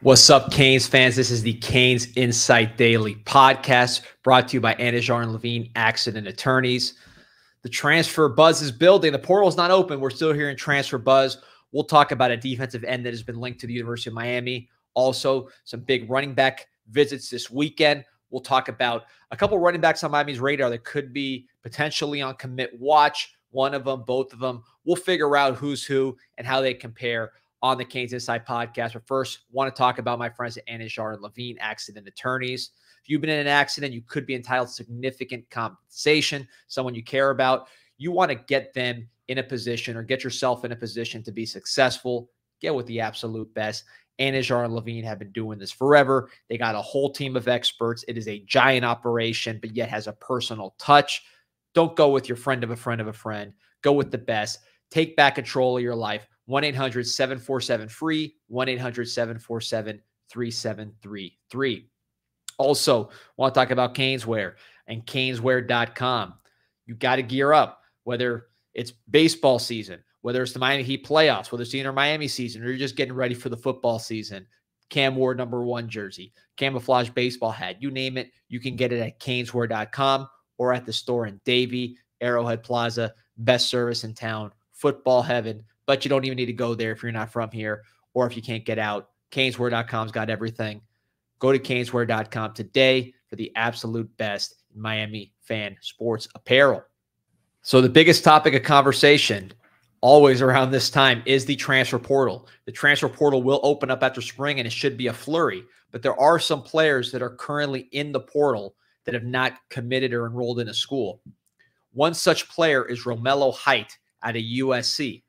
What's up, Canes fans? This is the Canes Insight Daily podcast brought to you by Anijar and Levine Accident Attorneys. The transfer buzz is building. The portal is not open. We're still hearing transfer buzz. We'll talk about a defensive end that has been linked to the University of Miami. Also, some big running back visits this weekend. We'll talk about a couple running backs on Miami's radar that could be potentially on commit watch. One of them, both of them. We'll figure out who's who and how they compare on the Canes Insight podcast. But first, want to talk about my friends at Anijar and Levine Accident Attorneys. If you've been in an accident, you could be entitled to significant compensation, someone you care about. You want to get them in a position or get yourself in a position to be successful. Get with the absolute best. Anijar and Levine have been doing this forever. They got a whole team of experts. It is a giant operation, but yet has a personal touch. Don't go with your friend of a friend of a friend. Go with the best. Take back control of your life. 1-800-747-FREE, 1-800-747-3733. Also, want to talk about Caneswear and caneswear.com. You got to gear up, whether it's baseball season, whether it's the Miami Heat playoffs, whether it's the Inter-Miami season, or you're just getting ready for the football season. Cam Ward #1 jersey, camouflage baseball hat, you name it, you can get it at caneswear.com or at the store in Davie, Arrowhead Plaza. Best service in town, football heaven. But you don't even need to go there if you're not from here or if you can't get out. Caneswear.com's got everything. Go to Caneswear.com today for the absolute best in Miami fan sports apparel. So the biggest topic of conversation always around this time is the transfer portal. The transfer portal will open up after spring, and it should be a flurry. But there are some players that are currently in the portal that have not committed or enrolled in a school. One such player is Romello Height out of USC.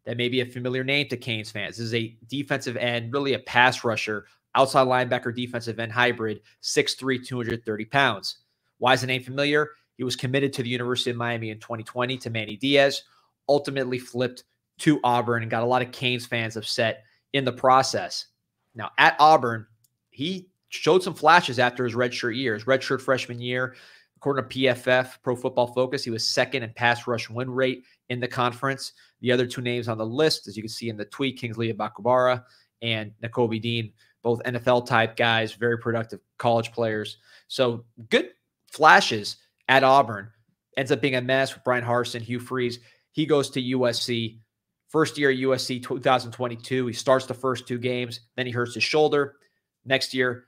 That may be a familiar name to Canes fans. This is a defensive end, really a pass rusher, outside linebacker, defensive end hybrid, 6'3", 230 pounds. Why is the name familiar? He was committed to the University of Miami in 2020 to Manny Diaz, ultimately flipped to Auburn and got a lot of Canes fans upset in the process. Now, at Auburn, he showed some flashes after his redshirt year. His redshirt freshman year, according to PFF, Pro Football Focus, he was second in pass rush win rate in the conference. The other two names on the list, as you can see in the tweet, Kingsley Abakubara and Nakobe Dean, both NFL-type guys, very productive college players. So good flashes at Auburn. Ends up being a mess with Brian Harsin, Hugh Freeze. He goes to USC. First year at USC, 2022. He starts the first two games. Then he hurts his shoulder. Next year,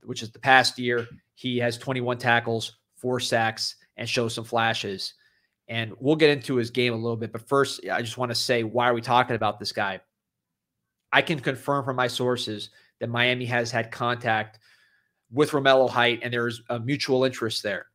which is the past year, he has 21 tackles, 4 sacks, and shows some flashes. And we'll get into his game a little bit. But first, I just want to say, why are we talking about this guy? I can confirm from my sources that Miami has had contact with Romello Height, and there's a mutual interest there.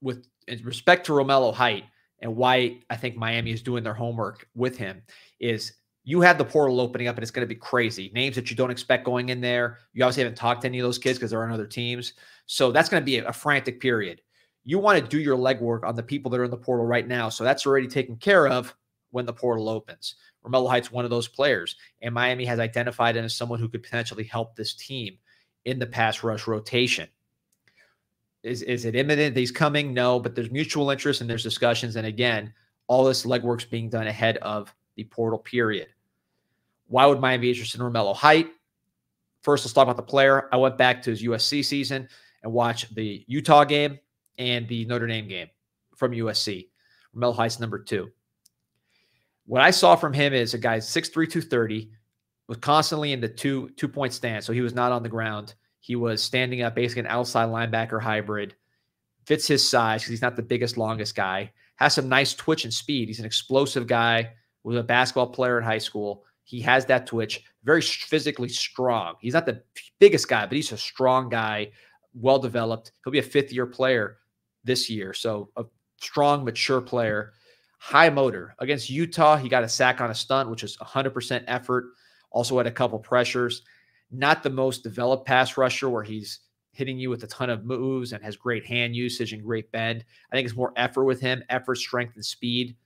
With respect to Romello Height and why I think Miami is doing their homework with him is you have the portal opening up, and it's going to be crazy. Names that you don't expect going in there. You obviously haven't talked to any of those kids because they're on other teams. So that's going to be a frantic period. You want to do your legwork on the people that are in the portal right now. So that's already taken care of when the portal opens. Romello Height's one of those players, and Miami has identified him as someone who could potentially help this team in the pass rush rotation. Is it imminent that he's coming? No, but there's mutual interest and there's discussions. And again, all this legwork's being done ahead of the portal period. Why would Miami be interested in Romello Height? First, let's talk about the player. I went back to his USC season and watched the Utah game and the Notre Dame game from USC. Romello Height's #2. What I saw from him is a guy 6'3", 230, was constantly in the two-point stance, so he was not on the ground. He was standing up, basically an outside linebacker hybrid. Fits his size because he's not the biggest, longest guy. Has some nice twitch and speed. He's an explosive guy. Was a basketball player in high school. He has that twitch. Very physically strong. He's not the biggest guy, but he's a strong guy, well-developed. He'll be a fifth-year player this year, so a strong, mature player. High motor. Against Utah, he got a sack on a stunt, which is 100% effort. Also had a couple pressures. Not the most developed pass rusher where he's hitting you with a ton of moves and has great hand usage and great bend. I think it's more effort with him, effort, strength, and speed.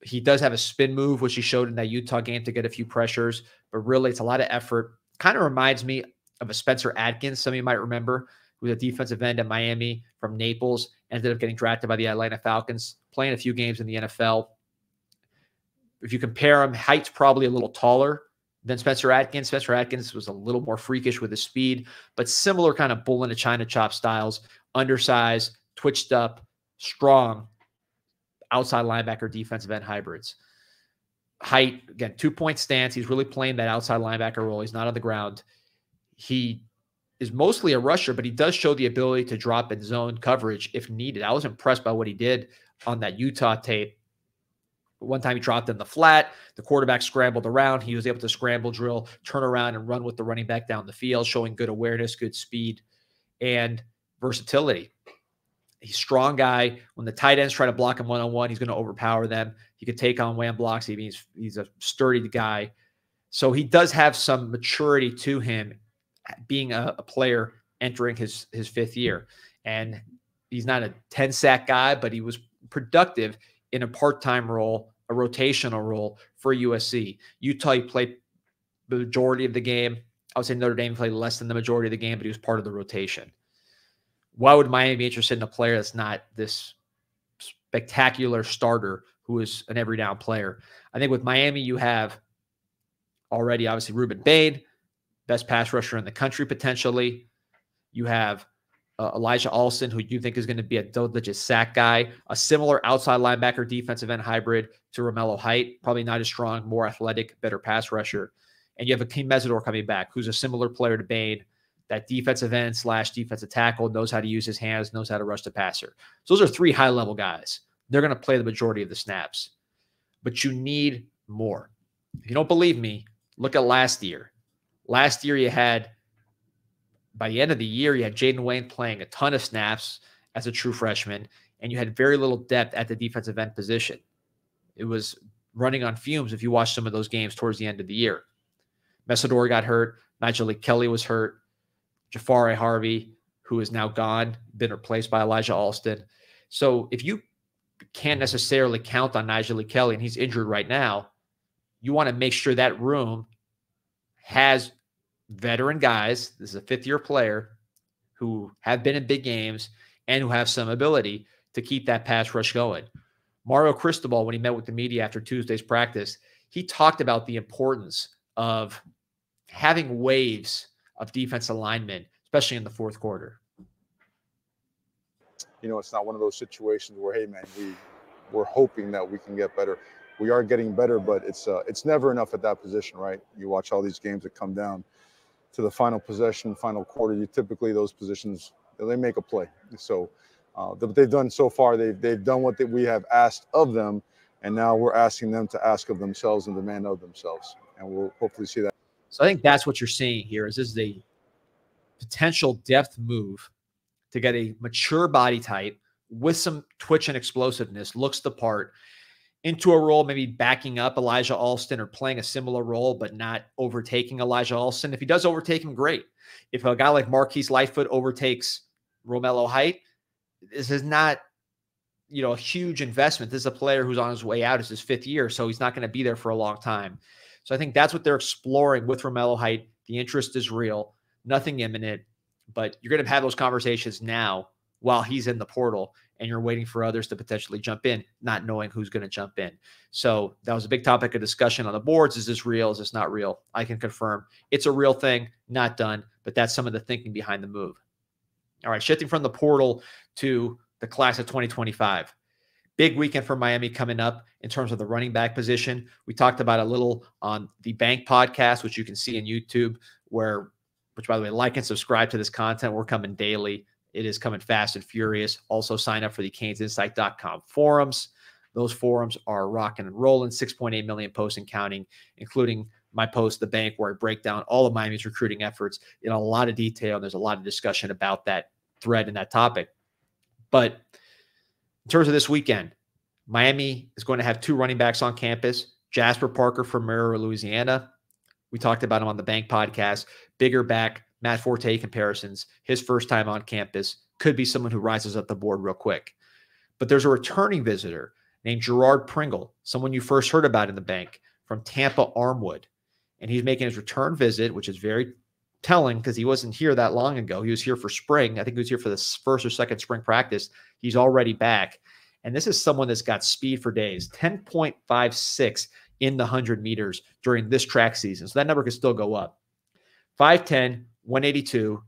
He does have a spin move, which he showed in that Utah game to get a few pressures, but really it's a lot of effort. Kind of reminds me of a Spencer Atkins, some of you might remember, who was a defensive end at Miami from Naples, ended up getting drafted by the Atlanta Falcons, playing a few games in the NFL. If you compare him, Height's probably a little taller than Spencer Atkins. Spencer Atkins was a little more freakish with his speed, but similar kind of bull in a China chop styles, undersized, twitched up, strong, outside linebacker, defensive end hybrids. Height, again, 2-point stance. He's really playing that outside linebacker role. He's not on the ground. He is mostly a rusher, but he does show the ability to drop in zone coverage if needed. I was impressed by what he did on that Utah tape. One time he dropped in the flat, the quarterback scrambled around. He was able to scramble drill, turn around, and run with the running back down the field, showing good awareness, good speed, and versatility. He's a strong guy. When the tight ends try to block him one-on-one, he's going to overpower them. He could take on wham blocks. He's a sturdy guy. So he does have some maturity to him, being a player entering his fifth year. And he's not a 10-sack guy, but he was productive in a part-time role, a rotational role for USC. Utah, he played the majority of the game. I would say Notre Dame played less than the majority of the game, but he was part of the rotation. Why would Miami be interested in a player that's not this spectacular starter who is an every down player? I think with Miami, you have already, obviously, Ruben Bain, best pass rusher in the country, potentially. You have Elijah Alston, who you think is going to be a double-digit sack guy, a similar outside linebacker, defensive end hybrid to Romello Height, probably not as strong, more athletic, better pass rusher. And you have Akeem Mesidor coming back, who's a similar player to Bain, that defensive end / defensive tackle, knows how to use his hands, knows how to rush the passer. So those are three high-level guys. They're going to play the majority of the snaps. But you need more. If you don't believe me, look at last year. Last year you had, by the end of the year, you had Jaden Wayne playing a ton of snaps as a true freshman, and you had very little depth at the defensive end position. It was running on fumes if you watch some of those games towards the end of the year. Mesidor got hurt. Nigel Kelly was hurt. Jafari Harvey, who is now gone, been replaced by Elijah Alston. So if you can't necessarily count on Nigel Kelly, and he's injured right now, you want to make sure that room has veteran guys, this is a fifth-year player, who have been in big games and who have some ability to keep that pass rush going. Mario Cristobal, when he met with the media after Tuesday's practice, he talked about the importance of having waves of defensive linemen, especially in the fourth quarter. You know, it's not one of those situations where, hey, man, we're hoping that we can get better. We are getting better, but it's never enough at that position, right? You watch all these games that come down to the final possession, final quarter. You typically, those positions, they make a play. So what they've done so far, they've done what we have asked of them, and now we're asking them to ask of themselves and demand of themselves, and we'll hopefully see that. So I think that's what you're seeing here is this is a potential depth move to get a mature body type with some twitch and explosiveness, looks the part, into a role, maybe backing up Elijah Alston or playing a similar role, but not overtaking Elijah Alston. If he does overtake him, great. If a guy like Marquise Lightfoot overtakes Romello Height, this is not, a huge investment. This is a player who's on his way out. It's his fifth year, so he's not going to be there for a long time. So I think that's what they're exploring with Romello Height. The interest is real, nothing imminent, but you're going to have those conversations now while he's in the portal, and you're waiting for others to potentially jump in, not knowing who's going to jump in. So that was a big topic of discussion on the boards. Is this real? Is this not real? I can confirm it's a real thing, not done, but that's some of the thinking behind the move. All right, shifting from the portal to the class of 2025. Big weekend for Miami coming up in terms of the running back position. We talked about a little on the Bank podcast, which you can see on YouTube, which by the way, like and subscribe to this content. We're coming daily. It is coming fast and furious. Also sign up for the CanesInsight.com forums. Those forums are rocking and rolling, 6.8 million posts and counting, including my post, The Bank, where I break down all of Miami's recruiting efforts in a lot of detail. And there's a lot of discussion about that thread and that topic. But in terms of this weekend, Miami is going to have two running backs on campus. Jasper Parker from Maryville, Louisiana. We talked about him on the Bank podcast. Bigger back, Matt Forte comparisons. His first time on campus. Could be someone who rises up the board real quick. But there's a returning visitor named Gerard Pringle, someone you first heard about in the Bank, from Tampa Armwood. And he's making his return visit, which is very telling because he wasn't here that long ago. He was here for spring. I think he was here for the first or second spring practice. He's already back. And this is someone that's got speed for days. 10.56 in the 100 meters during this track season. So that number could still go up. 5'10", 182,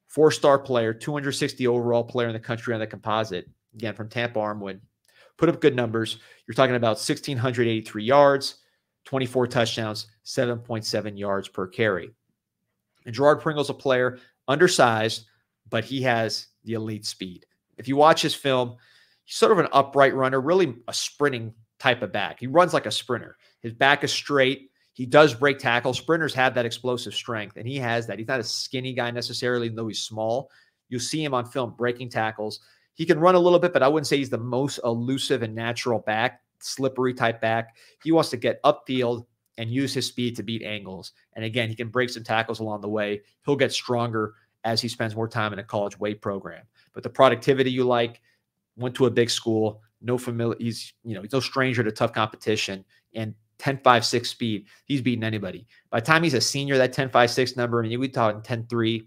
four-star player, 260 overall player in the country on the composite. Again, from Tampa Armwood. Put up good numbers. You're talking about 1,683 yards, 24 touchdowns, 7.7 yards per carry. And Gerard Pringle's a player, undersized, but he has the elite speed. If you watch his film, he's sort of an upright runner, really a sprinting type of back. He runs like a sprinter. His back is straight. He does break tackles. Sprinters have that explosive strength, and he has that. He's not a skinny guy necessarily, even though he's small. You'll see him on film breaking tackles. He can run a little bit, but I wouldn't say he's the most elusive and natural back, slippery type back. He wants to get upfield and use his speed to beat angles. And again, he can break some tackles along the way. He'll get stronger as he spends more time in a college weight program. But the productivity you like, went to a big school, he's no stranger to tough competition, and 10.56 speed, he's beating anybody. By the time he's a senior, that 10.56 number, I mean, we talking 10.3,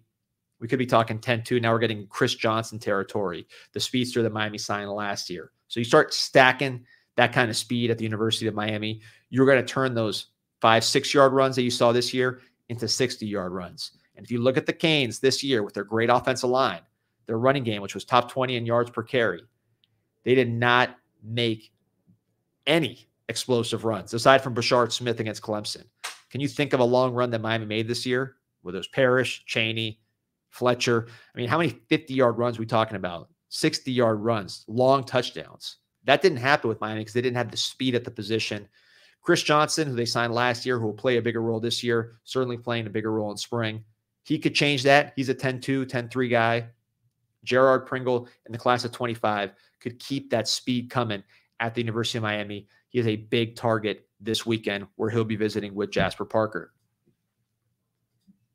we could be talking 10.2. Now we're getting Chris Johnson territory, the speedster that Miami signed last year. So you start stacking that kind of speed at the University of Miami, you're going to turn those 5-6 yard runs that you saw this year into 60-yard runs. And if you look at the Canes this year with their great offensive line, their running game, which was top 20 in yards per carry, they did not make any explosive runs aside from Bashard Smith against Clemson. Can you think of a long run that Miami made this year? Whether it was Parrish, Chaney, Fletcher. I mean, how many 50-yard runs are we talking about? 60-yard runs, long touchdowns. That didn't happen with Miami because they didn't have the speed at the position. Chris Johnson, who they signed last year, who will play a bigger role this year, certainly playing a bigger role in spring. He could change that. He's a 10-2, 10-3 guy. Gerard Pringle in the class of 25 could keep that speed coming at the University of Miami. He is a big target this weekend where he'll be visiting with Jasper Parker.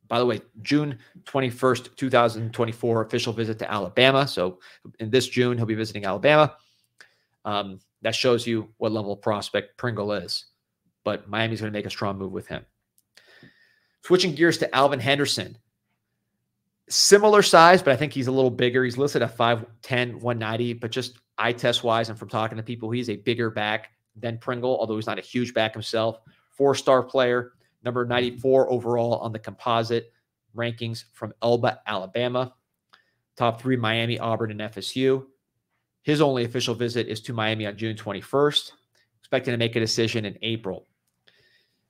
By the way, June 21st, 2024, official visit to Alabama. So in this June, he'll be visiting Alabama. That shows you what level of prospect Pringle is. But Miami's going to make a strong move with him. Switching gears to Alvin Henderson. Similar size, but I think he's a little bigger. He's listed at 5'10", 190, but just eye test wise and from talking to people, he's a bigger back than Pringle, although he's not a huge back himself. 4-star player, number 94 overall on the composite rankings from Elba, Alabama. Top 3, Miami, Auburn, and FSU. His only official visit is to Miami on June 21st. Expecting to make a decision in April.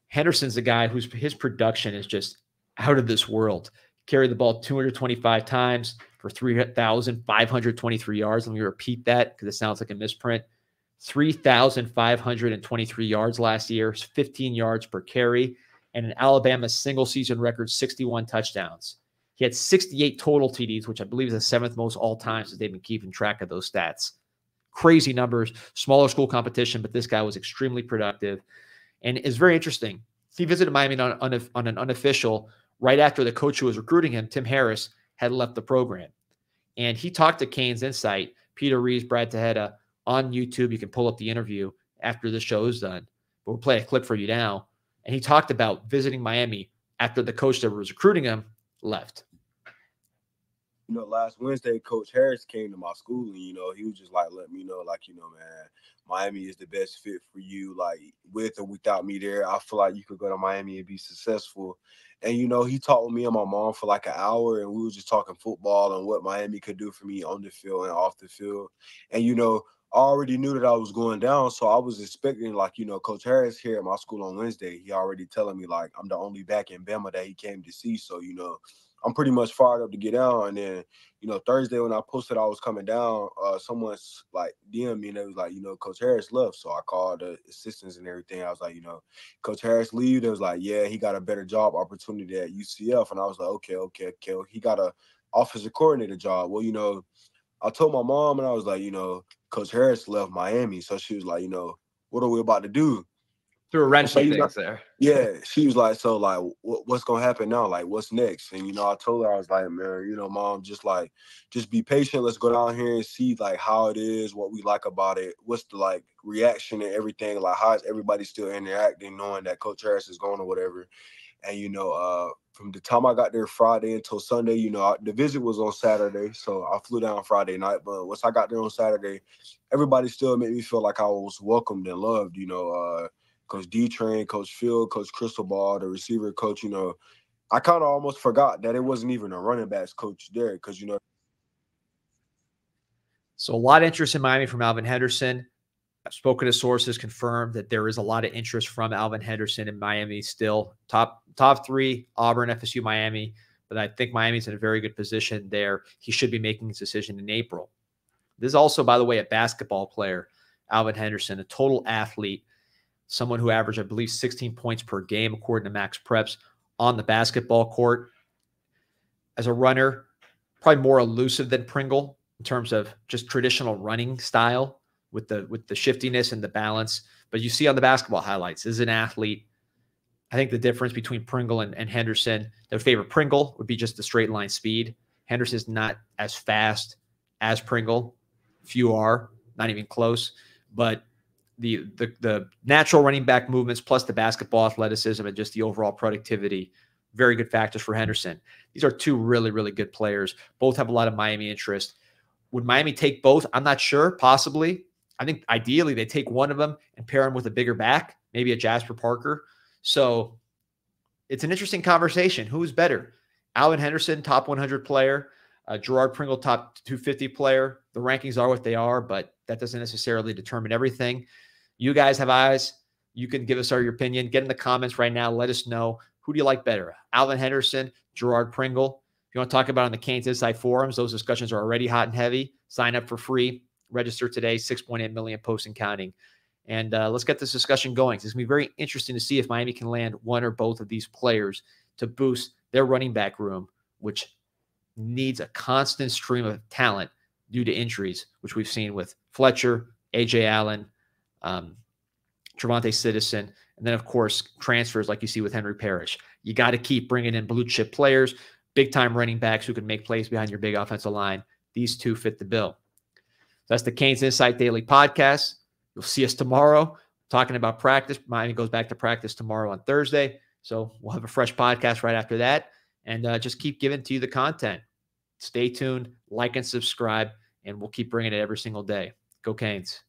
Henderson's a guy his production is just out of this world. Carried the ball 225 times for 3,523 yards. Let me repeat that because it sounds like a misprint. 3,523 yards last year, 15 yards per carry, and an Alabama single-season record 61 touchdowns. He had 68 total TDs, which I believe is the 7th most all time since they've been keeping track of those stats. Crazy numbers, smaller school competition, but this guy was extremely productive. And it's very interesting. He visited Miami on an unofficial right after the coach who was recruiting him, Tim Harris, had left the program. And he talked to CanesInSight, Peter Reeves, Brad Tejeda, on YouTube. You can pull up the interview after the show is done. But we'll play a clip for you now. And he talked about visiting Miami after the coach that was recruiting him left. Last Wednesday, Coach Harris came to my school and, he was just like, let me know, man, Miami is the best fit for you, like with or without me there. I feel like you could go to Miami and be successful. And, he talked with me and my mom for like an hour and we were just talking football and what Miami could do for me on the field and off the field. And, I already knew that I was going down. So I was expecting Coach Harris here at my school on Wednesday, he already telling me like I'm the only back in Bama that he came to see. So, I'm pretty much fired up to get down. And then, Thursday when I posted I was coming down, someone's like DM me and it was like, Coach Harris left. So I called the assistants and everything. I was like, Coach Harris leave. It was like, yeah, he got a better job opportunity at UCF. And I was like, okay. He got a offensive coordinator job. Well, I told my mom and I was like, Coach Harris left Miami. So she was like, what are we about to do? Threw a wrench in things there. Yeah, she was like, so like, what's gonna happen now? Like, what's next? And I told her I was like, man, mom, just be patient. Let's go down here and see like how it is, what we like about it, what's the like reaction and everything. Like, how is everybody still interacting, knowing that Coach Harris is going or whatever. And from the time I got there Friday until Sunday, the visit was on Saturday, so I flew down Friday night. But once I got there on Saturday, everybody still made me feel like I was welcomed and loved. Coach D-Train, Coach Phil, Coach Cristobal, the receiver coach, I kind of almost forgot that it wasn't even a running backs coach there because, So a lot of interest in Miami from Alvin Henderson. I've spoken to sources, confirmed that there is a lot of interest from Alvin Henderson in Miami still. Top three, Auburn, FSU, Miami. But I think Miami's in a very good position there. He should be making his decision in April. This is also, by the way, a basketball player, Alvin Henderson, a total athlete, someone who averaged, I believe, 16 points per game, according to Max Preps, on the basketball court. As a runner, probably more elusive than Pringle in terms of just traditional running style with the shiftiness and the balance. But you see on the basketball highlights, this is an athlete. I think the difference between Pringle and Henderson, their favorite Pringle would be just the straight line speed. Henderson's not as fast as Pringle. Few are, not even close. But the natural running back movements plus the basketball athleticism and just the overall productivity, very good factors for Henderson. These are two really, really good players. Both have a lot of Miami interest. Would Miami take both? I'm not sure. Possibly. I think ideally they take one of them and pair him with a bigger back, maybe a Jasper Parker. So it's an interesting conversation. Who's better? Alvin Henderson, top 100 player. Gerard Pringle, top 250 player. The rankings are what they are, but that doesn't necessarily determine everything. You guys have eyes. You can give us your opinion. Get in the comments right now. Let us know. Who do you like better? Alvin Henderson, Gerard Pringle? If you want to talk about it on the Canes Insight forums, those discussions are already hot and heavy. Sign up for free. Register today, 6.8 million posts and counting. And let's get this discussion going. It's going to be very interesting to see if Miami can land one or both of these players to boost their running back room, which needs a constant stream of talent due to injuries, which we've seen with Fletcher, A.J. Allen, Trevante Citizen, and then, of course, transfers like you see with Henry Parrish. You got to keep bringing in blue-chip players, big-time running backs who can make plays behind your big offensive line. These two fit the bill. That's the Canes Insight Daily Podcast. You'll see us tomorrow talking about practice. Miami goes back to practice tomorrow on Thursday. So we'll have a fresh podcast right after that. And just keep giving to you the content. Stay tuned, like and subscribe, and we'll keep bringing it every single day. Go Canes.